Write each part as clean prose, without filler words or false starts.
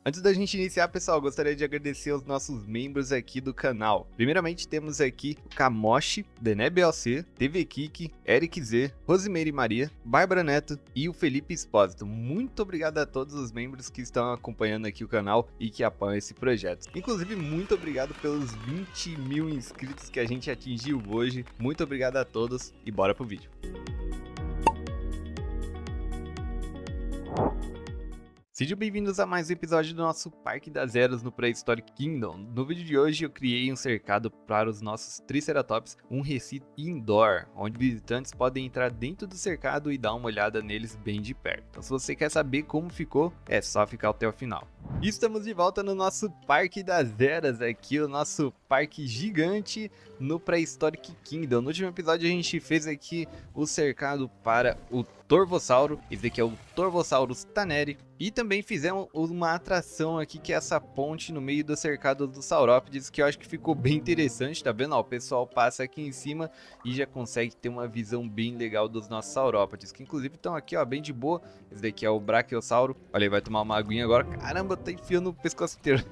Antes da gente iniciar, pessoal, gostaria de agradecer aos nossos membros aqui do canal. Primeiramente, temos aqui o Kamoshi, Dené BLC, TV Kiki, Eric Z, Rosimeire Maria, Bárbara Neto e o Felipe Espósito. Muito obrigado a todos os membros que estão acompanhando aqui o canal e que apoiam esse projeto. Inclusive, muito obrigado pelos 20 mil inscritos que a gente atingiu hoje. Muito obrigado a todos e bora pro vídeo. Sejam bem-vindos a mais um episódio do nosso Parque das Eras no Prehistoric Kingdom. No vídeo de hoje eu criei um cercado para os nossos Triceratops, um recinto indoor, onde visitantes podem entrar dentro do cercado e dar uma olhada neles bem de perto. Então se você quer saber como ficou, é só ficar até o final. E estamos de volta no nosso Parque das Eras aqui, o nosso parque gigante no Prehistoric Kingdom. No último episódio a gente fez aqui o cercado para o Torvossauro, esse aqui é o Torvossaurus Taneri, e também fizemos uma atração aqui que é essa ponte no meio do cercado do Saurópodes, que eu acho que ficou bem interessante, tá vendo? Ó, o pessoal passa aqui em cima e já consegue ter uma visão bem legal dos nossos Saurópodes, que inclusive estão aqui, ó, bem de boa. Esse daqui é o Brachiosauro, olha aí, vai tomar uma aguinha agora, caramba, tá enfiando o pescoço inteiro.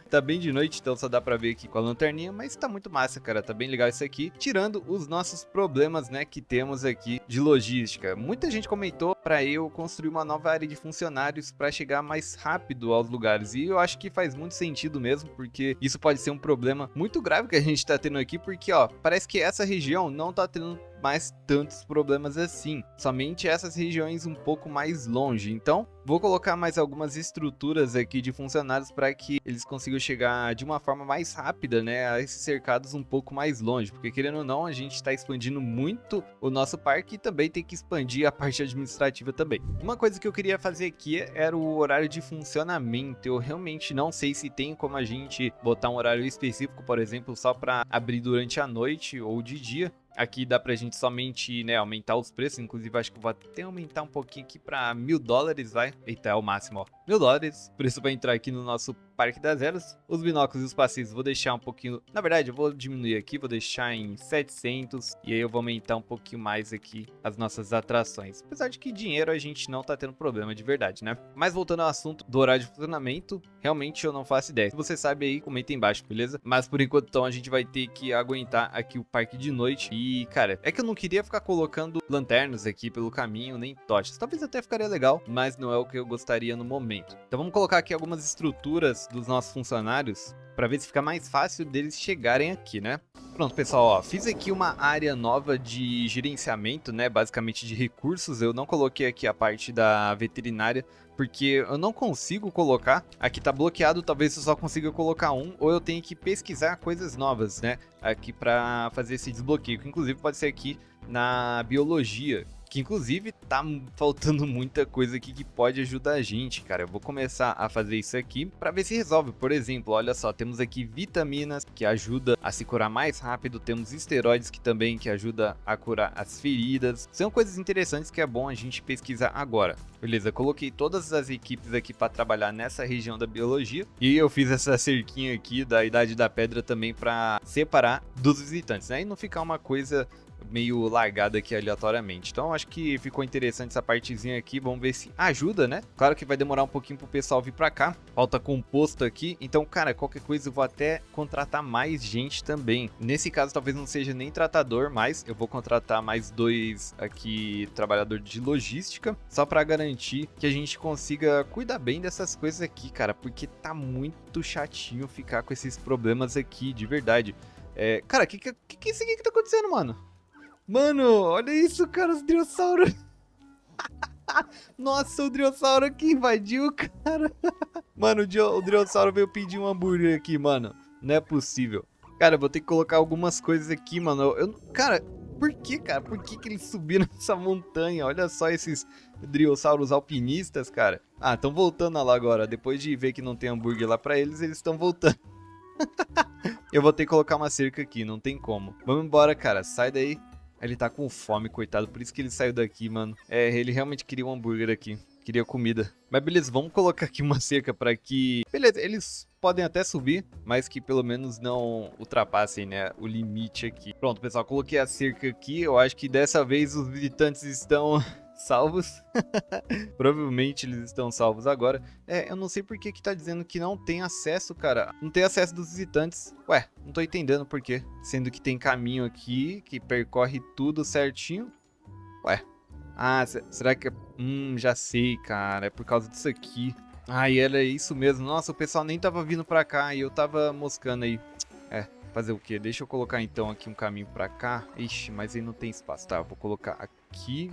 Tá bem de noite, então só dá pra ver aqui com a lanterninha, mas tá muito massa, cara, tá bem legal isso aqui, tirando os nossos problemas, né, que temos aqui de logística. Muita gente comentou pra eu construir uma nova área de funcionários para chegar mais rápido aos lugares, e eu acho que faz muito sentido mesmo, porque isso pode ser um problema muito grave que a gente tá tendo aqui, porque ó, parece que essa região não tá tendo mais tantos problemas assim, somente essas regiões um pouco mais longe. Então vou colocar mais algumas estruturas aqui de funcionários para que eles consigam chegar de uma forma mais rápida, né, a esses cercados um pouco mais longe, porque querendo ou não a gente está expandindo muito o nosso parque e também tem que expandir a parte administrativa também. Uma coisa que eu queria fazer aqui era o horário de funcionamento. Eu realmente não sei se tem como a gente botar um horário específico, por exemplo, só para abrir durante a noite ou de dia. Aqui dá pra gente somente, né, aumentar os preços, inclusive acho que eu vou até aumentar um pouquinho aqui pra $1000, vai. Eita, é o máximo, ó. $1000, preço pra entrar aqui no nosso Parque das Eras. Os binóculos e os passeios vou deixar um pouquinho, na verdade eu vou diminuir aqui, vou deixar em 700. E aí eu vou aumentar um pouquinho mais aqui as nossas atrações. Apesar de que dinheiro a gente não tá tendo problema de verdade, né? Mas voltando ao assunto do horário de funcionamento, realmente eu não faço ideia. Se você sabe aí, comenta aí embaixo, beleza? Mas por enquanto então a gente vai ter que aguentar aqui o parque de noite. E cara, é que eu não queria ficar colocando lanternas aqui pelo caminho, nem tochas. Talvez até ficaria legal, mas não é o que eu gostaria no momento. Então vamos colocar aqui algumas estruturas dos nossos funcionários para ver se fica mais fácil deles chegarem aqui, né? Pronto, pessoal, ó, fiz aqui uma área nova de gerenciamento, né, basicamente de recursos. Eu não coloquei aqui a parte da veterinária, porque eu não consigo colocar. Aqui tá bloqueado, talvez eu só consiga colocar um, ou eu tenho que pesquisar coisas novas, né, aqui para fazer esse desbloqueio, que inclusive pode ser aqui na biologia. Que inclusive tá faltando muita coisa aqui que pode ajudar a gente, cara. Eu vou começar a fazer isso aqui para ver se resolve. Por exemplo, olha só, temos aqui vitaminas que ajuda a se curar mais rápido, temos esteroides que também que ajuda a curar as feridas. São coisas interessantes que é bom a gente pesquisar agora. Beleza, coloquei todas as equipes aqui para trabalhar nessa região da biologia e eu fiz essa cerquinha aqui da Idade da Pedra também para separar dos visitantes, né? E não ficar uma coisa meio largada aqui aleatoriamente. Então acho que ficou interessante essa partezinha aqui, vamos ver se ajuda, né? Claro que vai demorar um pouquinho pro pessoal vir pra cá, falta composto aqui, então cara, qualquer coisa eu vou até contratar mais gente também. Nesse caso talvez não seja nem tratador, mas eu vou contratar mais 2 aqui, trabalhador de logística, só pra garantir que a gente consiga cuidar bem dessas coisas aqui, cara, porque tá muito chatinho ficar com esses problemas aqui, de verdade. Cara, que é isso aqui que tá acontecendo, mano? Mano, olha isso, cara, os dinossauros. Nossa, o dinossauro aqui invadiu, cara. Mano, o dinossauro veio pedir um hambúrguer aqui, mano. Não é possível. Cara, eu vou ter que colocar algumas coisas aqui, mano. Cara, por que, cara? Por que eles subiram essa montanha? Olha só esses dinossauros alpinistas, cara. Ah, estão voltando lá agora. Depois de ver que não tem hambúrguer lá pra eles, eles estão voltando. Eu vou ter que colocar uma cerca aqui, não tem como. Vamos embora, cara. Sai daí. Ele tá com fome, coitado, por isso que ele saiu daqui, mano. Ele realmente queria um hambúrguer aqui, queria comida. Mas beleza, vamos colocar aqui uma cerca pra que... Beleza, eles podem até subir, mas que pelo menos não ultrapassem, né, o limite aqui. Pronto, pessoal, coloquei a cerca aqui. Eu acho que dessa vez os visitantes estão salvos. Provavelmente eles estão salvos agora. Eu não sei por que tá dizendo que não tem acesso, cara. Não tem acesso dos visitantes. Ué, não tô entendendo por quê. Sendo que tem caminho aqui que percorre tudo certinho. Ué. Ah, será que é... já sei, cara. É por causa disso aqui. Ah, e era isso mesmo. Nossa, o pessoal nem tava vindo pra cá e eu tava moscando aí. Fazer o quê? Deixa eu colocar então aqui um caminho pra cá. Ixi, mas aí não tem espaço. Tá, eu vou colocar aqui.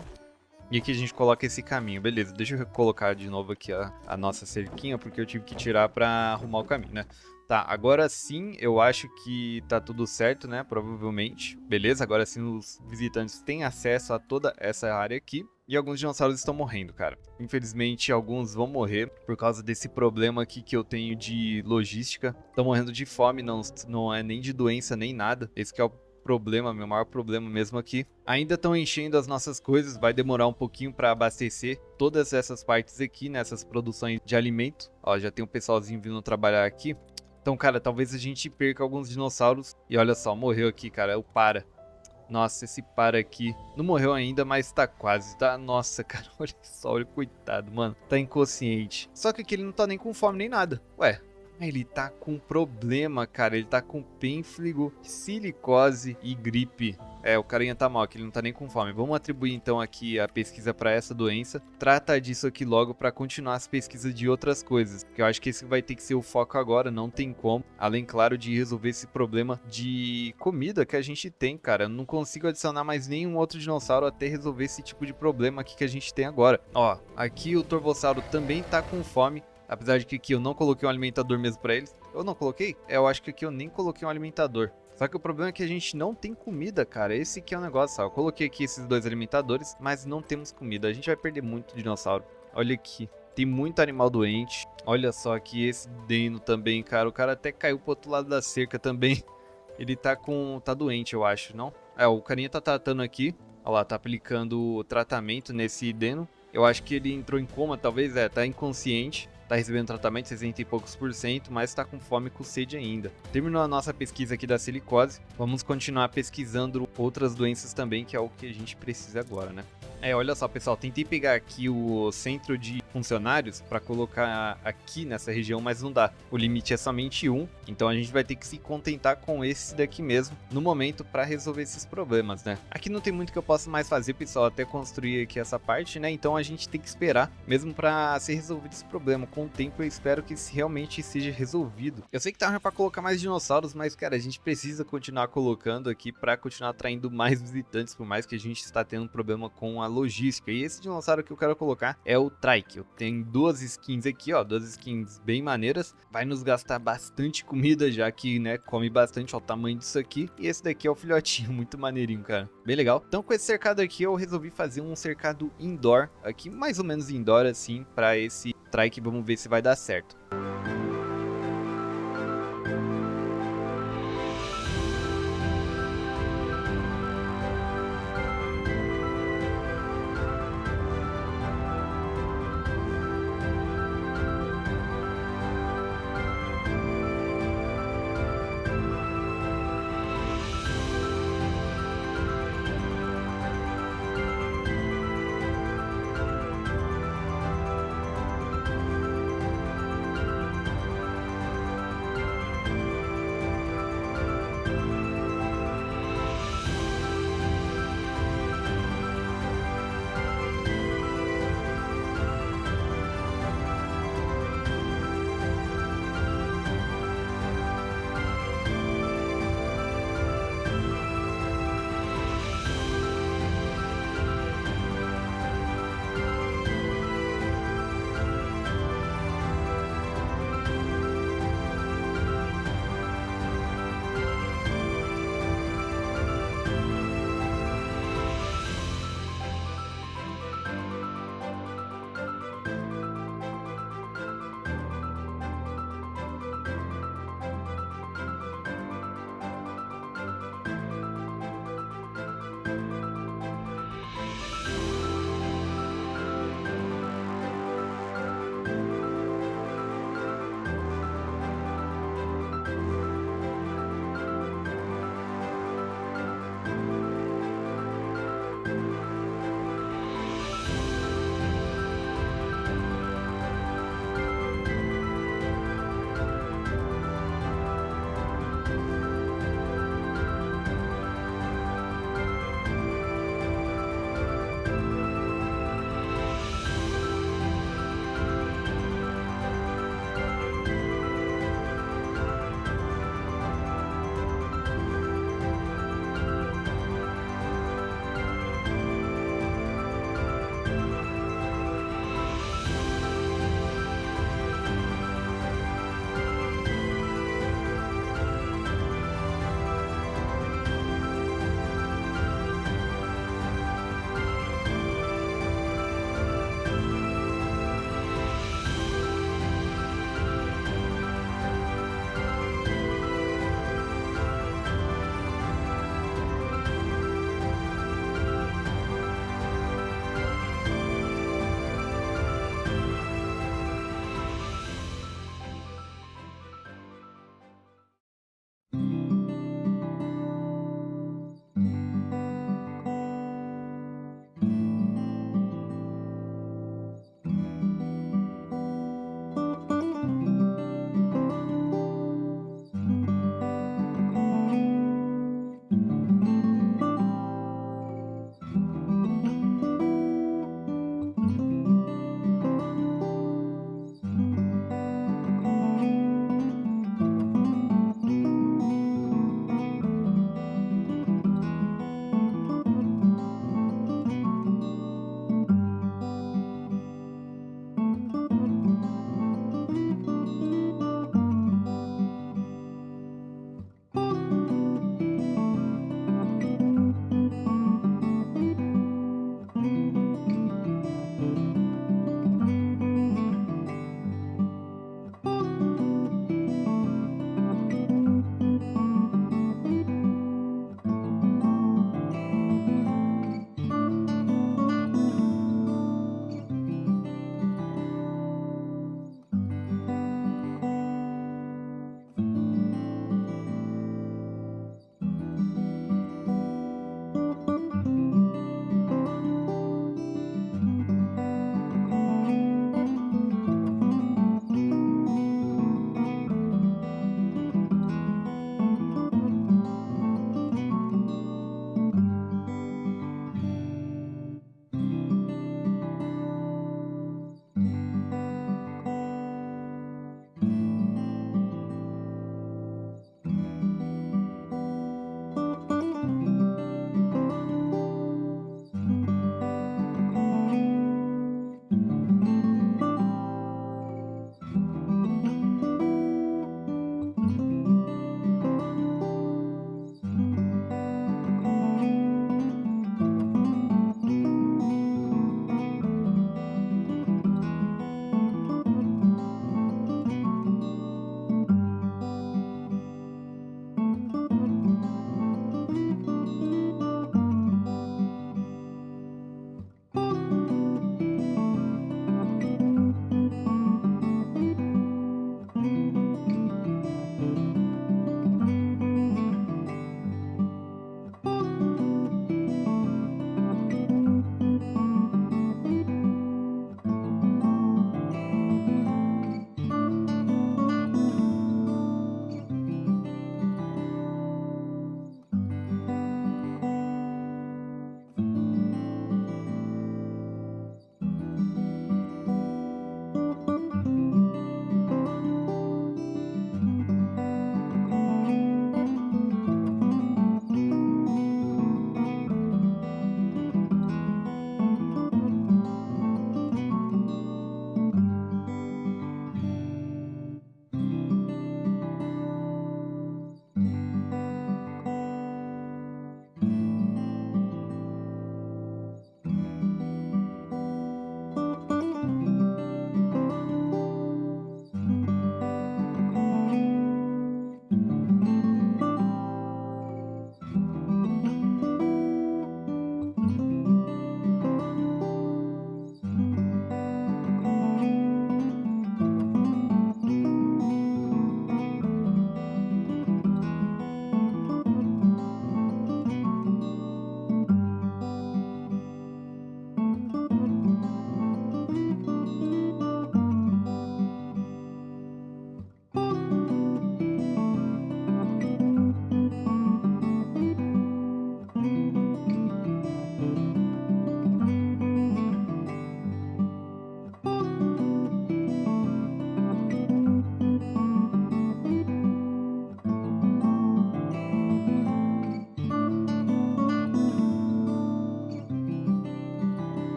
E aqui a gente coloca esse caminho. Beleza, deixa eu colocar de novo aqui a nossa cerquinha, porque eu tive que tirar pra arrumar o caminho, né? Tá, agora sim eu acho que tá tudo certo, né? Provavelmente. Beleza, agora sim os visitantes têm acesso a toda essa área aqui. E alguns dinossauros estão morrendo, cara. Infelizmente, alguns vão morrer por causa desse problema aqui que eu tenho de logística. Estão morrendo de fome, não é nem de doença, nem nada. Esse que é o problema, meu maior problema mesmo aqui. Ainda estão enchendo as nossas coisas, vai demorar um pouquinho para abastecer todas essas partes aqui, nessas produções de alimento. Ó, já tem um pessoalzinho vindo trabalhar aqui. Então, cara, talvez a gente perca alguns dinossauros. E olha só, morreu aqui, cara, o para. Nossa, esse para aqui não morreu ainda, mas tá quase, tá? Nossa, cara, olha só, olha, coitado, mano. Tá inconsciente. Só que aqui ele não tá nem com fome nem nada. Ué, ele tá com problema, cara. Ele tá com pênfligo, silicose e gripe. O carinha tá mal aqui, ele não tá nem com fome. Vamos atribuir então aqui a pesquisa pra essa doença. Trata disso aqui logo pra continuar as pesquisas de outras coisas. Porque eu acho que esse vai ter que ser o foco agora, não tem como. Além, claro, de resolver esse problema de comida que a gente tem, cara. Eu não consigo adicionar mais nenhum outro dinossauro até resolver esse tipo de problema aqui que a gente tem agora. Ó, aqui o Torvossauro também tá com fome. Apesar de que aqui eu não coloquei um alimentador mesmo pra eles. Eu não coloquei? Eu acho que aqui eu nem coloquei um alimentador. Só que o problema é que a gente não tem comida, cara. Esse que é o negócio, ó. Eu coloquei aqui esses dois alimentadores, mas não temos comida. A gente vai perder muito dinossauro. Olha aqui. Tem muito animal doente. Olha só aqui esse Deno também, cara. O cara até caiu pro outro lado da cerca também. Ele tá doente, eu acho, não? O carinha tá tratando aqui. Olha lá, tá aplicando tratamento nesse Deno. Eu acho que ele entrou em coma, talvez, tá inconsciente. Tá recebendo tratamento, 60 e poucos %, mas tá com fome e com sede ainda. Terminou a nossa pesquisa aqui da silicose. Vamos continuar pesquisando outras doenças também, que é o que a gente precisa agora, né? Olha só, pessoal, tentei pegar aqui o centro de funcionários para colocar aqui nessa região, mas não dá. O limite é somente 1, então a gente vai ter que se contentar com esse daqui mesmo no momento para resolver esses problemas, né? Aqui não tem muito que eu possa mais fazer, pessoal, até construir aqui essa parte, né? Então a gente tem que esperar mesmo para ser resolvido esse problema. Com o tempo eu espero que realmente seja resolvido. Eu sei que tá ruim para colocar mais dinossauros, mas cara, a gente precisa continuar colocando aqui para continuar atraindo mais visitantes, por mais que a gente está tendo um problema com a logística. E esse dinossauro que eu quero colocar é o Trike. Eu tenho duas skins aqui, ó, duas skins bem maneiras. Vai nos gastar bastante comida, já que, né, come bastante, ó, o tamanho disso aqui. E esse daqui é o filhotinho, muito maneirinho, cara. Bem legal. Então com esse cercado aqui eu resolvi fazer um cercado indoor, aqui mais ou menos indoor assim, para esse Trike. Vamos ver se vai dar certo.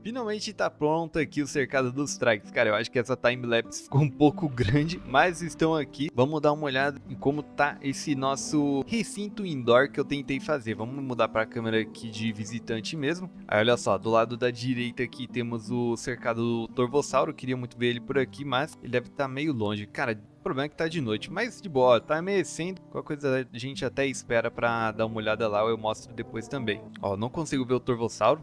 Finalmente tá pronto aqui o cercado dos Trikes. Cara, eu acho que essa timelapse ficou um pouco grande, mas estão aqui. Vamos dar uma olhada em como tá esse nosso recinto indoor que eu tentei fazer. Vamos mudar para a câmera aqui de visitante mesmo. Aí olha só, do lado da direita aqui temos o cercado do Torvossauro. Queria muito ver ele por aqui, mas ele deve estar meio longe. Cara, o problema é que tá de noite, mas de boa, tá amanhecendo. Qualquer coisa a gente até espera pra dar uma olhada lá, eu mostro depois também. Ó, não consigo ver o Torvossauro.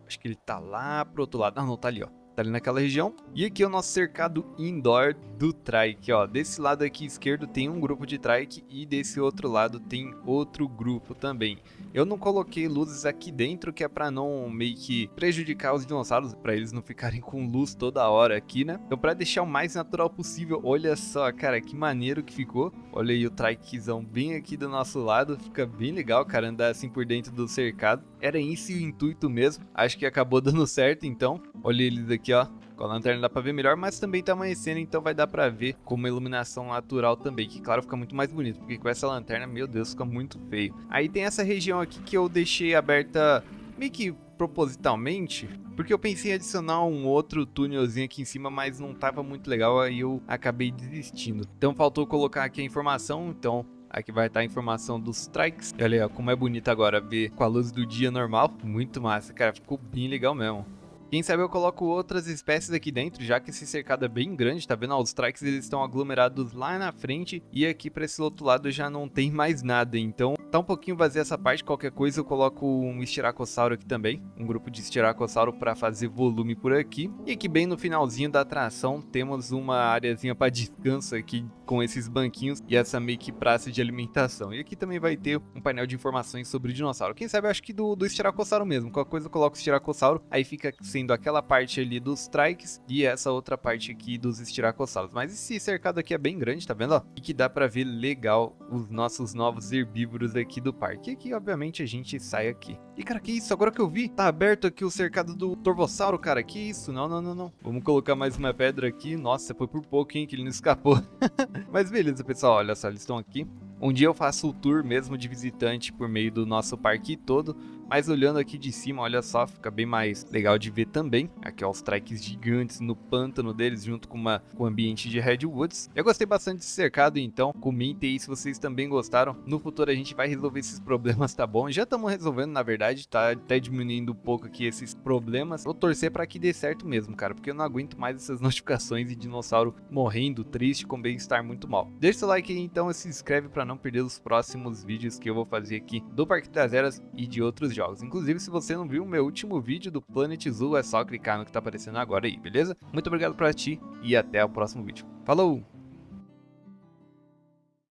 Acho que ele tá lá pro outro lado. Ah, não, tá ali, ó. Tá ali naquela região. E aqui é o nosso cercado indoor do Trike, ó. Desse lado aqui esquerdo tem um grupo de Trike e desse outro lado tem outro grupo também. Eu não coloquei luzes aqui dentro, que é pra não meio que prejudicar os dinossauros, pra eles não ficarem com luz toda hora aqui, né? Então pra deixar o mais natural possível, olha só, cara, que maneiro que ficou. Olha aí o Trikezão bem aqui do nosso lado, fica bem legal, cara, andar assim por dentro do cercado. Era esse o intuito mesmo, acho que acabou dando certo então. Olha eles aqui, ó. Com a lanterna dá pra ver melhor, mas também tá amanhecendo, então vai dar pra ver com uma iluminação natural também, que claro, fica muito mais bonito, porque com essa lanterna, meu Deus, fica muito feio. Aí tem essa região aqui que eu deixei aberta meio que propositalmente, porque eu pensei em adicionar um outro túnelzinho aqui em cima, mas não tava muito legal, aí eu acabei desistindo. Então faltou colocar aqui a informação, então aqui vai estar a informação dos Trikes. E olha aí, ó, como é bonito agora ver com a luz do dia normal, muito massa, cara, ficou bem legal mesmo. Quem sabe eu coloco outras espécies aqui dentro, já que esse cercado é bem grande, tá vendo? Ó, os Trikes eles estão aglomerados lá na frente e aqui para esse outro lado já não tem mais nada, então tá um pouquinho vazia essa parte. Qualquer coisa eu coloco um Styracosauro aqui também, um grupo de Styracosauro para fazer volume por aqui. E aqui bem no finalzinho da atração temos uma areazinha para descanso aqui com esses banquinhos e essa meio que praça de alimentação. E aqui também vai ter um painel de informações sobre o dinossauro. Quem sabe eu acho que do Styracosauro mesmo, qualquer coisa eu coloco o Styracosauro, aí fica sendo aquela parte ali dos Trikes e essa outra parte aqui dos Styracosaurus. Mas esse cercado aqui é bem grande, tá vendo, ó? E que dá pra ver legal os nossos novos herbívoros aqui do parque. E aqui, obviamente, a gente sai aqui. E, cara, que isso? Agora que eu vi, tá aberto aqui o cercado do Torvossauro, cara. Que isso? Não, não, não, não. Vamos colocar mais uma pedra aqui. Nossa, foi por pouco, hein, que ele não escapou. Mas beleza, pessoal. Olha só, eles estão aqui. Um dia eu faço o tour mesmo de visitante por meio do nosso parque todo, mas olhando aqui de cima, olha só, fica bem mais legal de ver também. Aqui ó, os Trikes gigantes no pântano deles, junto com o ambiente de Redwoods. Eu gostei bastante desse cercado, então comentem aí se vocês também gostaram. No futuro a gente vai resolver esses problemas, tá bom? Já estamos resolvendo, na verdade, tá até diminuindo um pouco aqui esses problemas. Vou torcer para que dê certo mesmo, cara, porque eu não aguento mais essas notificações e dinossauro morrendo, triste, com bem-estar muito mal. Deixa seu like aí então e se inscreve para não perder os próximos vídeos que eu vou fazer aqui do Parque das Eras e de outros jogos. Inclusive, se você não viu o meu último vídeo do Planet Zoo, é só clicar no que tá aparecendo agora aí, beleza? Muito obrigado por assistir e até o próximo vídeo. Falou!